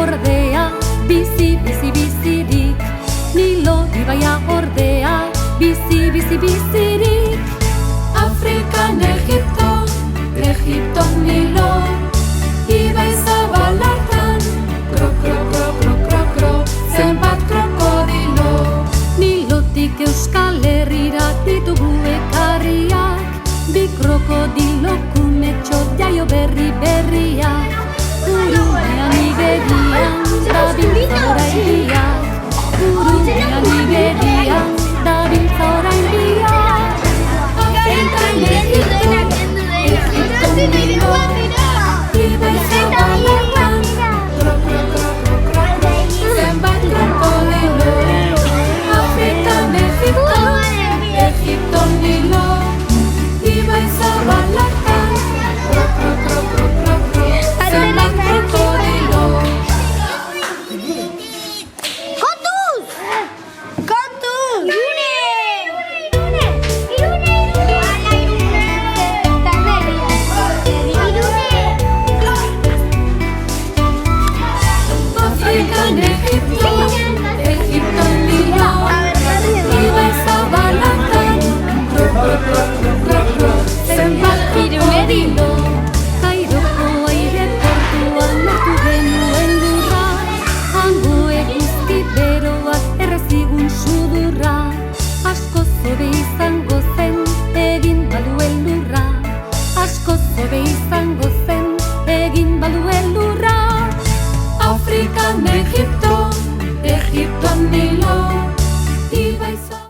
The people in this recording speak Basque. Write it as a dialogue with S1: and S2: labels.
S1: ordea, bizi, bizi, bizirik. Nilo ibaia ordea, bizi, bizi, bizirik. Afrikan Egipto, Egipton Nilo, ibai zabalartan, kro, kro, kro, kro, kro, kro, zenbat krokodilo. Nilotik Euskal Herrira ditugu ekarriak, bi krokodilo kumetxo jaio berri berriak. Urumean igerian, dabiltza orain biak. Urumean igerian, dabiltza orain biak. Afrikan Egipto, Egipton Nilo, ibai zabalartan, kro, kro, kro, kro, kro, kro, zenbat krokodilo. Afrikan Egipto, Egipton Nilo, ibai zabalartan, kro, kro, kro, kro, kro, kro, zenbat krokodilo.
S2: Kontuz! Kontuz! Irune!
S1: Afrikan Egipto, Egipton Nilo, ibai zabalartan, kro, kro, kro, kro, kro, kro, zenbat krokodilo.